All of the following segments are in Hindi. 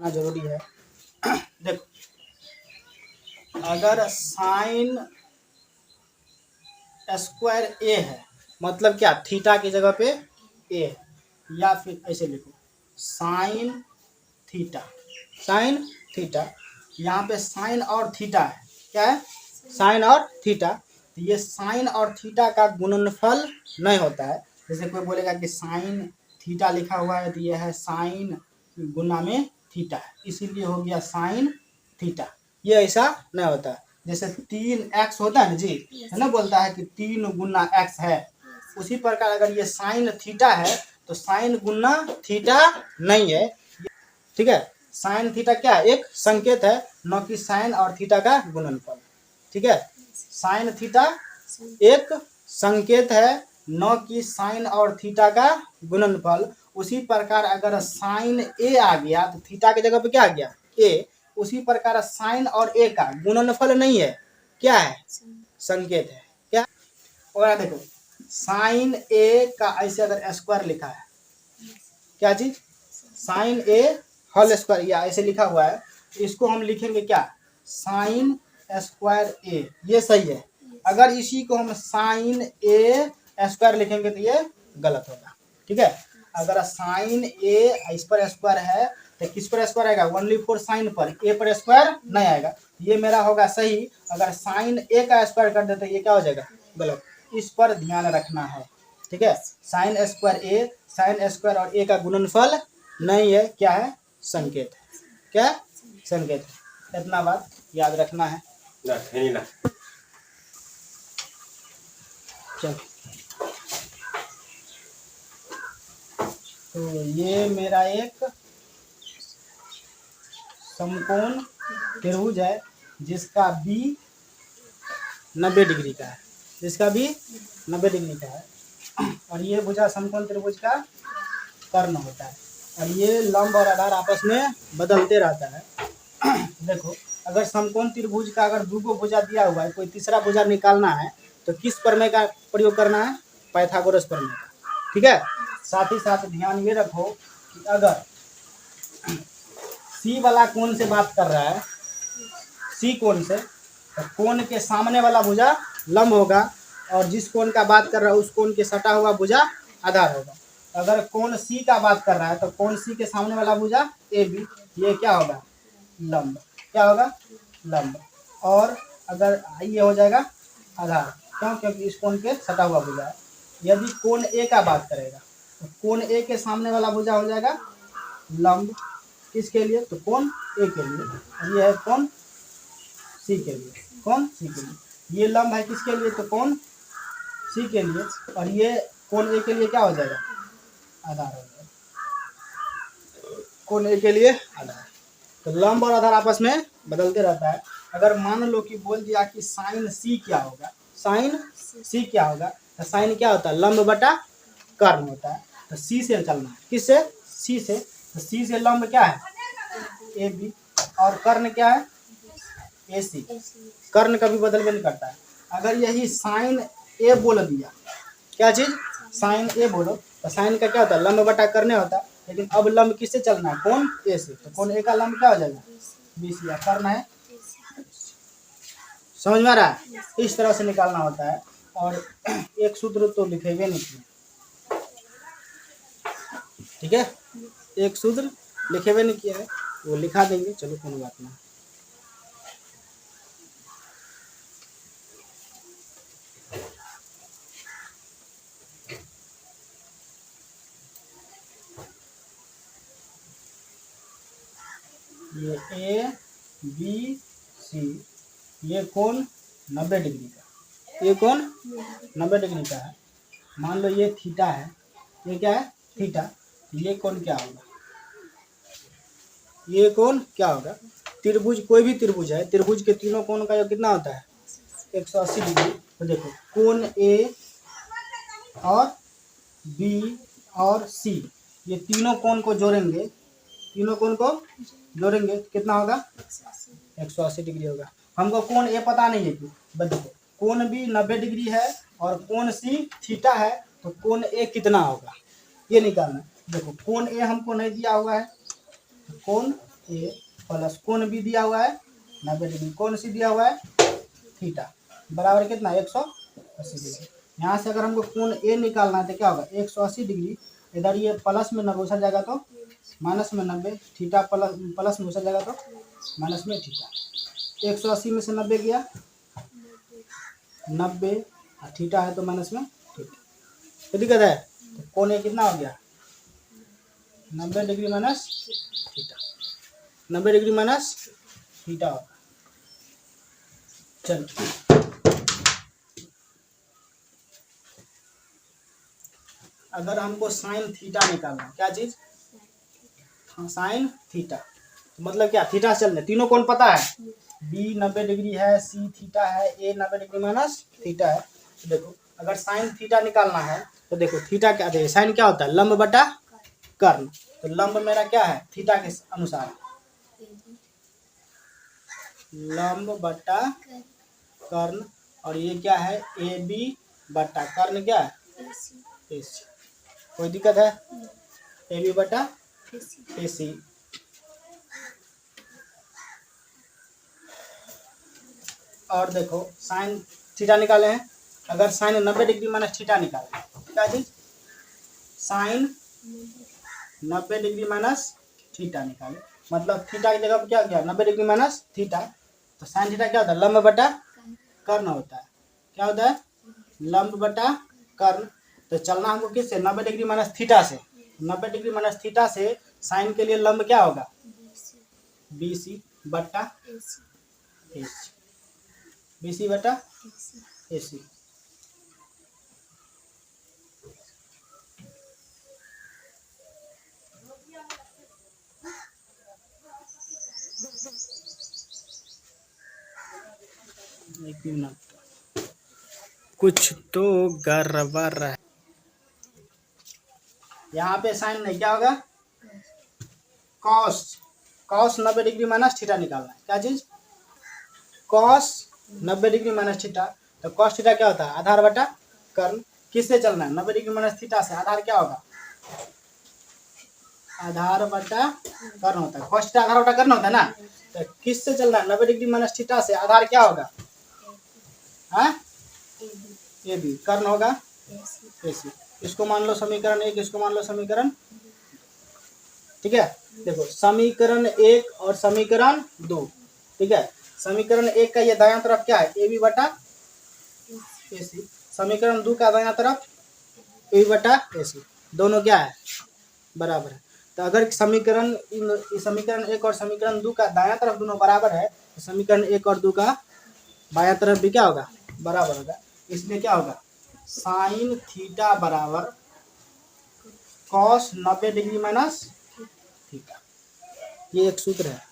रखना जरूरी है। देखो, अगर साइन स्क्वायर ए है, मतलब क्या, थीटा की जगह पे ए है, या फिर ऐसे लिखो साइन थीटा, साइन थीटा, यहाँ पे साइन और थीटा है, क्या है, साइन और थीटा। तो ये साइन और थीटा का गुणनफल नहीं होता है। जैसे कोई बोलेगा कि साइन थीटा लिखा हुआ है तो ये है साइन गुना में थीटा है, इसीलिए हो गया साइन थीटा। ये ऐसा नहीं होता है। जैसे 3x होता है ना जी, है ना, बोलता है कि 3 गुना x है, उसी प्रकार अगर ये साइन थीटा है तो साइन गुना थीटा नहीं है, ठीक है। साइन थीटा क्या है, एक संकेत है, न कि साइन और थीटा का गुणनफल, ठीक है। साइन थीटा एक संकेत है, न कि साइन और थीटा का गुणनफल। उसी प्रकार अगर साइन ए आ गया तो थीटा की जगह पे क्या आ गया, ए। उसी प्रकार साइन और ए का गुणनफल नहीं है, क्या है, संकेत है, क्या। और देखो, साइन ए का ऐसे अगर स्क्वायर लिखा है, क्या चीज, साइन ए होल स्क्वायर, या ऐसे लिखा हुआ है, इसको हम लिखेंगे क्या, साइन स्क्वायर ए, ये सही है। अगर इसी को हम साइन ए स्क्वायर लिखेंगे तो ये गलत होगा, ठीक है। अगर साइन ए इस पर स्क्वायर है तो किस पर स्क्वायर आएगा, ओनली फॉर साइन पर, ए पर स्क्वायर नहीं आएगा। ये मेरा होगा सही। अगर साइन ए का स्क्वायर कर देते ये क्या हो जाएगा, गलत। इस पर ध्यान रखना है, ठीक है। साइन स्क्वायर ए, साइन स्क्वायर और ए का गुणनफल नहीं है, क्या है, संकेत है, क्या संकेत है। इतना बात याद रखना है। चल, तो ये मेरा एक समकोण त्रिभुज है जिसका बी 90 डिग्री का है, जिसका भी 90 डिग्री का है। और ये भुजा समकोण त्रिभुज का कर्ण होता है, और ये लंब और आधार आपस में बदलते रहता है। देखो, अगर समकोण त्रिभुज का अगर दो भुजा दिया हुआ है, कोई तीसरा भुजा निकालना है तो किस प्रमेय का प्रयोग करना है, पाइथागोरस प्रमेय का, ठीक है। साथ ही साथ ध्यान ये रखो कि अगर सी वाला कोण से बात कर रहा है, सी कोण से, तो कोण के सामने वाला भुजा लंब होगा, और जिस कोण का बात कर रहा है उस कोण के सटा हुआ भुजा आधार होगा। अगर कोण सी का बात कर रहा है तो कोण सी के सामने वाला भुजा ए बी, ये क्या होगा, लंब, क्या होगा, लंब। और अगर ये हो जाएगा आधार, क्यों, क्योंकि इस कोण के सटा हुआ भुजा है। यदि कोण ए का बात करेगा तो कोण ए के सामने वाला भुजा हो जाएगा लंब, किसके लिए, तो कोण ए के लिए। और ये है कोण सी के लिए, कोण सी के लिए। ये लंब है किसके लिए, तो कोण सी के लिए, और ये कोण ए के लिए क्या हो जाएगा, आधार हो जाएगा, कोण ए के लिए आधार। तो लंब और आधार आपस में बदलते रहता है। अगर मान लो कि बोल दिया कि साइन सी क्या होगा, साइन सी क्या होगा, तो साइन क्या होता है, लंब बटा कर्ण होता है। तो सी से चलना है, किससे, सी से। तो सी से लंब क्या है, ए बी, और कर्ण क्या है, ए सी। कर्ण कभी बदल नहीं करता है। अगर यही साइन ए बोल दिया, क्या चीज, साइन ए बोलो, तो साइन का क्या होता है, लंब बटा कर्ण होता है। लेकिन अब लंब किससे चलना है, कोण ए से, तो कोण ए का लंब क्या हो जाएगा, बी सी, कर्ण है। समझ में आ रहा है, इस तरह से निकालना होता है। और एक सूत्र तो लिखेंगे नहीं, ठीक है, एक सूत्र लिखे हुए नहीं किया है, वो लिखा देंगे, चलो कोई बात नहीं। ये ए बी सी, ये कोण 90 डिग्री का, ये कोण 90 डिग्री का है। मान लो ये थीटा है, ये क्या है, थीटा। ये कोण क्या होगा, ये कोण क्या होगा, त्रिभुज, कोई भी त्रिभुज है, त्रिभुज के तीनों कोण का योग कितना होता है, 180 डिग्री। तो देखो, कोण ए और बी और सी, ये तीनों कोण को जोड़ेंगे, तीनों कोण को जोड़ेंगे तो कितना होगा, 180 डिग्री होगा। हमको कोण ए पता नहीं है कि, बस देखो, कोण बी 90 डिग्री है और कोण सी थीटा है, तो कोण ए कितना होगा ये निकालना है। देखो, कोण ए हमको नहीं दिया हुआ है, कोण ए प्लस कोण भी दिया हुआ है 90 डिग्री, कौन सी दिया हुआ है थीटा, बराबर कितना 180 डिग्री। यहाँ से अगर हमको कोण ए निकालना है तो क्या होगा 180 डिग्री, इधर ये प्लस में 90 उधर जाएगा तो माइनस में 90, थीटा प्लस में उधर जाएगा तो माइनस में थीटा। 180 में से 90 गया 90, और थीटा है तो माइनस में थीटा, तो दिक्कत है। तो कोण ए कितना हो गया 90 degree minus theta, 90 degree minus theta होगा। चलो अगर हमको साइन थीटा निकालना है, क्या चीज साइन थीटा, तो मतलब क्या थीटा से चलने, तीनों कौन पता है, बी 90 डिग्री है, सी थीटा है, ए 90 डिग्री माइनस थीटा है। तो देखो अगर साइन थीटा निकालना है तो देखो थीटा क्या है, साइन क्या होता है लंब बटा कर्ण, तो लंब मेरा क्या है थीटा के अनुसार, लंब बटा कर्ण, और ये क्या है ए बी बटा कर्ण क्या है ए सी। कोई दिक्कत है, ए बी बटा ए सी। और देखो साइन थीटा निकाले हैं, अगर साइन 90 डिग्री माइनस थीटा निकाले, क्या चीज साइन 90 डिग्री माइनस थीटा निकाले, मतलब थीटा की जगह पर क्या गया 90 डिग्री माइनस थीटा, तो साइन थीटा क्या होता है लंब बटा कर्ण होता है, क्या होता है लंब बटा कर्ण। तो चलना हमको किससे 90 डिग्री माइनस थीटा से, 90 डिग्री माइनस थीटा से साइन के लिए लंब क्या होगा बी सी बटा ए सी, बी सी बटा ए सी। एक मिनट कुछ तो गड़बड़ है, यहाँ पे साइन नहीं क्या होगा cos, cos 90 degree minus theta निकालना है, क्या चीज कॉस 90 डिग्री माइनस थीटा, तो कॉस थीटा क्या होता है आधार बटा कर्ण, किससे चलना है 90 डिग्री माइनस थीटा से, आधार क्या होगा आधार बटा कर्ण होता है, कॉस थीटा आधार बटा कर्ण होता है ना, तो किससे चलना है 90 डिग्री माइनस थीटा से, आधार क्या होगा हाँ ए बी, कर्ण होगा ए सी। इसको मान लो समीकरण 1, इसको मान लो समीकरण, ठीक है। देखो समीकरण 1 और समीकरण 2, ठीक है। समीकरण 1 का ये दायां तरफ क्या है ए बी बटा ए सी, समीकरण 2 का दायां तरफ ए बी बटा ए सी, दोनों क्या है बराबर है। तो अगर समीकरण 1 और समीकरण 2 का दायां तरफ दोनों बराबर है, तो समीकरण 1 और 2 का बायां तरफ भी क्या होगा बराबर होगा, इसलिए क्या होगा साइन थीटा बराबर कॉस 90 डिग्री माइनस थीटा, ये एक सूत्र है,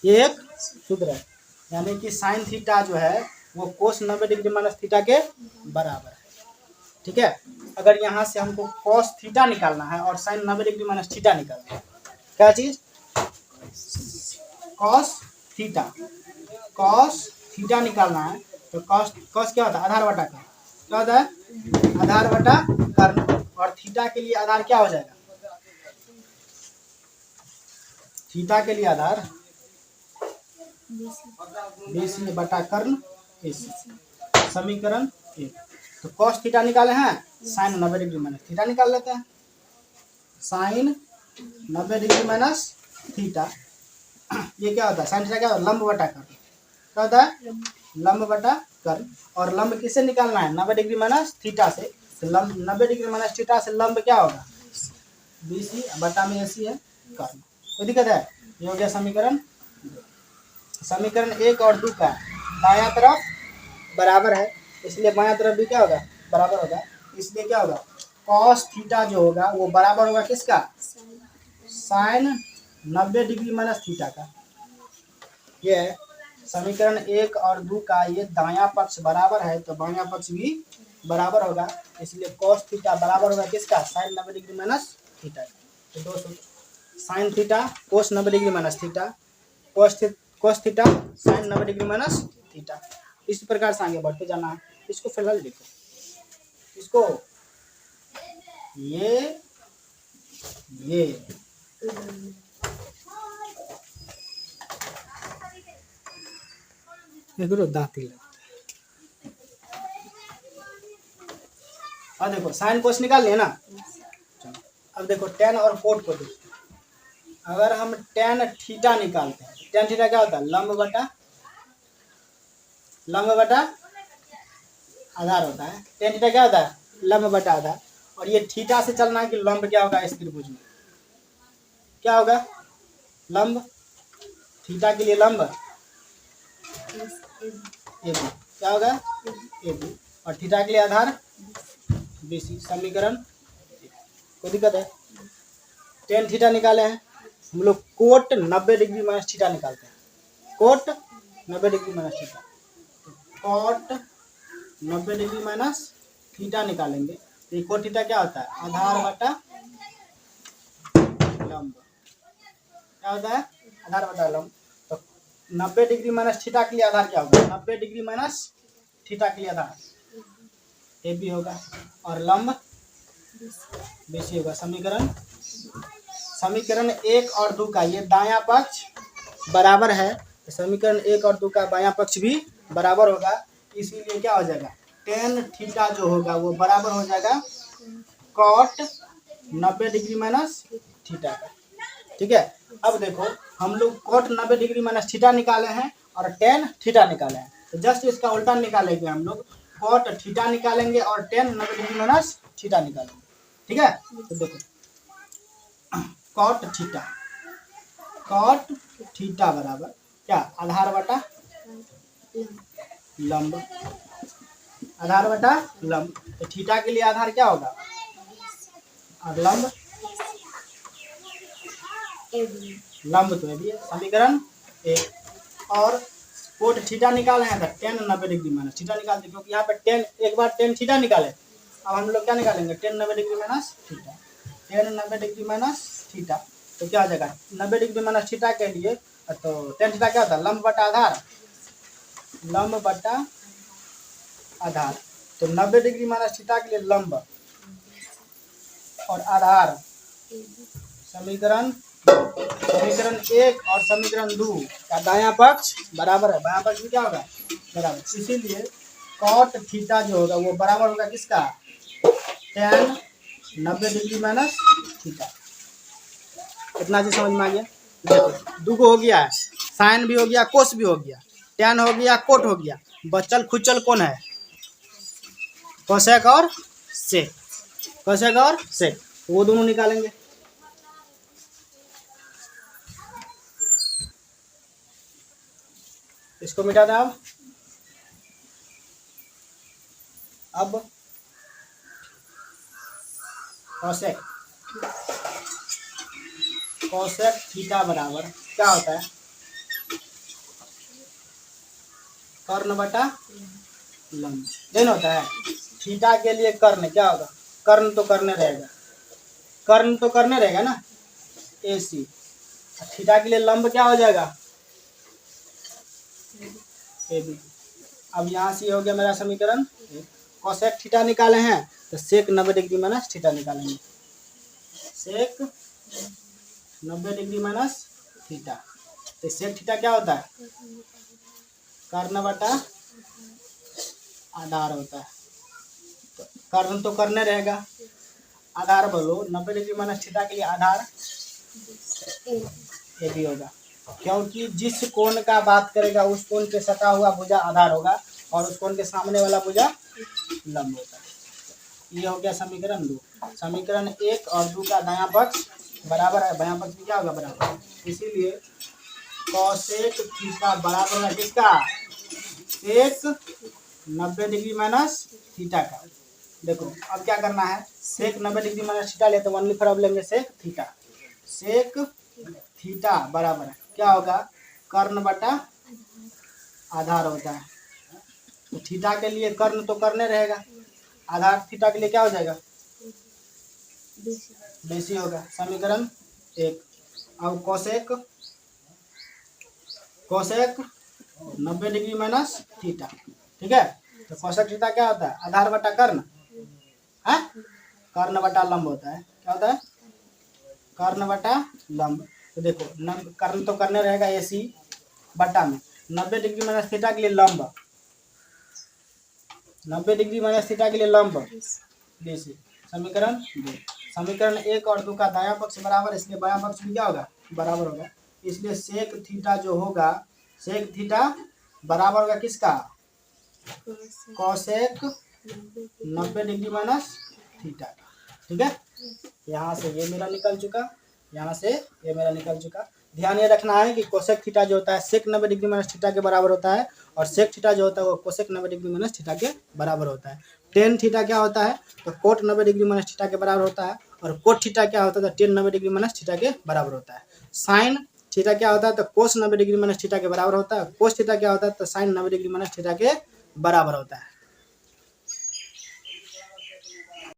ये एक सूत्र है, यानी कि साइन थीटा जो है वो कोस 90 डिग्री माइनस थीटा के बराबर है, ठीक है। अगर यहाँ से हमको कॉस थीटा निकालना है और साइन 90 डिग्री माइनस थीटा निकालना है, क्या चीज कॉस थीटा, कॉस थीटा निकालना है, तो कॉस कॉस क्या होता है आधार बटा कर्ण, क्या होता है आधार बटा कर्ण, और थीटा के लिए आधार क्या हो जाएगा थीटा के लिए आधार बी सी बटा कर्ण ए सी, समीकरण 1। तो कॉस थीटा निकाले हैं, साइन 90 डिग्री माइनस थीटा निकाल लेते हैं, साइन 90 डिग्री माइनस थीटा, ये क्या होता है साइन थीटा क्या होता है लंब बटा कर्ण, क्या होता है लंब बटा कर्ण, और लंब किससे निकालना है 90 डिग्री माइनस थीटा से, तो लंब 90 डिग्री माइनस थीटा से लंब क्या होगा बी सी बटा में ए सी है कर्ण, कोई दिक्कत है। ये हो गया समीकरण, समीकरण 1 और 2 का दायां तरफ बराबर है, इसलिए बायां तरफ भी क्या होगा बराबर होगा, इसलिए क्या होगा कॉस थीटा जो होगा वो बराबर होगा किसका साइन 90 डिग्री माइनस थीटा का। ये है समीकरण 1 और 2 का, ये दायां पक्ष बराबर है तो बायां पक्ष भी बराबर होगा, इसलिए कॉस थीटा बराबर होगा किसका साइन 90 डिग्री माइनस थीटा। तो दो sine theta cos 90 degree minus theta, cos theta sine 90 degree minus theta, इस प्रकार से आगे बढ़ते जाना है। इसको फिलहाल लिखो, इसको ये देखो दांती लगता है। अब देखो साइन कोस निकाल लिए ना। चलो अब देखो टेन और कोट को देखते हैं। अगर हम टेन थीटा निकालते हैं, टेन थीटा क्या होता है? लंब बटा आधार होता है। टेन थीटा क्या होता है? लंब बटा आधार। और ये थीटा से चलना है कि लंब क्या होगा इस त्रिभुज में? क्या होगा? लंब। थीटा के लिए लंब ए बी क्या होगा? A B. और थीटा के लिए आधार बी सी। समीकरण कोई दिक्कत है? टेन थीटा निकाले हैं हम लोग, कोट 90 डिग्री माइनस थीटा निकालते हैं। Cot 90 degree minus theta, cot 90 degree minus theta निकालेंगे तो कोट थीटा क्या होता है? आधार बटा लंब। क्या होता है? आधार बटा लंब। तो 90 डिग्री माइनस थीटा के लिए आधार क्या होगा? 90 डिग्री माइनस थीटा के लिए आधार ए बी होगा और लंब बी सी होगा। समीकरण 1 और 2 का ये दायां पक्ष बराबर है, तो समीकरण 1 और 2 का बायां पक्ष भी बराबर होगा। इसीलिए क्या हो जाएगा? टेन थीटा जो होगा वो बराबर हो जाएगा कॉट 90 डिग्री माइनस थीटा का। ठीक है। अब देखो हम लोग कॉट 90 डिग्री माइनस थीटा निकाले हैं और टेन थीटा निकाले हैं, तो जस्ट इसका उल्टा निकालेंगे हम लोग। कॉट थीटा निकालेंगे और टेन 90 डिग्री माइनस थीटा निकालेंगे। ठीक है। तो देखो कॉट थीटा बराबर क्या? आधार बटा लंब। आधार बटा लंब। तो थीटा के लिए आधार क्या होगा? और लंब तो है भी है। समीकरण 1 और कोट थीटा निकाले हैं तो टेन 90 डिग्री माइनस थीटा निकालते, क्योंकि यहाँ पे टेन, एक बार टेन थीटा निकाले। अब हम लोग क्या निकालेंगे? Ten 90 degree minus theta. Ten 90 degree minus theta तो क्या हो जाएगा? 90 डिग्री माइनस थीटा के लिए तो टेन थीटा क्या होता है? लंब बटा आधार। लंब बटा आधार। तो 90 डिग्री माइनस थीटा के लिए लंब और आधार। समीकरण 1 और समीकरण 2 का दायां पक्ष बराबर है। बायां पक्ष भी क्या होगा? बराबर। इसीलिए कॉट थीटा जो होगा वो बराबर होगा किसका? Ten 90 degree minus theta. इतना चीज समझ में आ गया? देखो दो को हो गया है, साइन भी हो गया, कोस भी हो गया, टेन हो गया, कोट हो गया। बचल खुचल कौन है? कोसेक और सेक। कोसेक और सेक वो दोनों निकालेंगे। इसको मिटा दें। अब कोसेक थीटा बराबर क्या होता है? कर्ण बटा लंब। देन होता है थीटा के लिए कर्ण क्या होगा? कर्ण तो करने रहेगा ना, ए सी। थीटा के लिए लंब क्या हो जाएगा? A B. अब यहाँ से हो गया मेरा समीकरण। कोसेक थीटा निकाले हैं तो सेक 90 डिग्री माइनस थीटा निकालेंगे। सेक 90 डिग्री माइनस थीटा। तो सेक थीटा क्या होता है? कर्ण बटा आधार होता है। तो कर्ण तो करने रहेगा, आधार बोलो 90 डिग्री माइनस थीटा के लिए आधार ए बी होगा, क्योंकि जिस कोण का बात करेगा उस कोण के सटा हुआ भुजा आधार होगा और उस कोण के सामने वाला भुजा लंब होता है। ये हो गया समीकरण 2। समीकरण 1 और 2 का दायां पक्ष बराबर है, बायां पक्ष भी क्या होगा? बराबर। इसीलिए कोसेक थीटा बराबर होगा किसका? सेक 90 डिग्री माइनस थीटा का। देखो अब क्या करना है? सेक 90 डिग्री माइनस थीटा ले तो ओनली फॉर लेंगे सेक थीटा। सेक थीटा बराबर है क्या होगा? कर्ण बटा आधार होता है। तो थीटा के लिए कर्ण तो करने रहेगा, आधार थीटा के लिए क्या हो जाएगा? बेसी होगा। समीकरण 1। अब कोसेक 90 डिग्री माइनस थीटा। ठीक है। तो कोसेक थीटा क्या होता है? आधार बटा कर्ण है, कर्ण बटा लंब होता है। क्या होता है? कर्ण बटा लंब। तो देखो कर्ण तो करने रहेगा ए सी बटा में, 90 डिग्री माइनस थीटा के लिए लंब, 90 डिग्री माइनस थीटा के लिए लंब BC। समीकरण 2, समीकरण 1 और 2 का दायां पक्ष बराबर, इसलिए बायां पक्ष भी क्या होगा, बराबर होगा। इसलिए सेक थीटा जो होगा, सेक थीटा बराबर होगा किसका, कोसेक 90 डिग्री माइनस थीटा का। ठीक है, यहाँ से ये मेरा निकल चुका, यहाँ से ये मेरा निकल चुका। ध्यान ये रखना है कि कोसेक थीटा जो होता है सेक 90 डिग्री माइनस थीटा के बराबर होता है, और सेक थीटा जो होता है वो कोसेक 90 डिग्री माइनस थीटा के बराबर होता है। टेन थीटा क्या होता है, तो कोट 90 डिग्री माइनस थीटा के बराबर होता है, और कोट थीटा क्या होता है, तो टेन 90 डिग्री माइनस थीटा के बराबर होता है। साइन थीटा क्या होता है, तो कोस 90 डिग्री माइनस थीटा के बराबर होता है। कोस थीटा क्या होता है, तो साइन 90 डिग्री माइनस थीटा के बराबर होता है।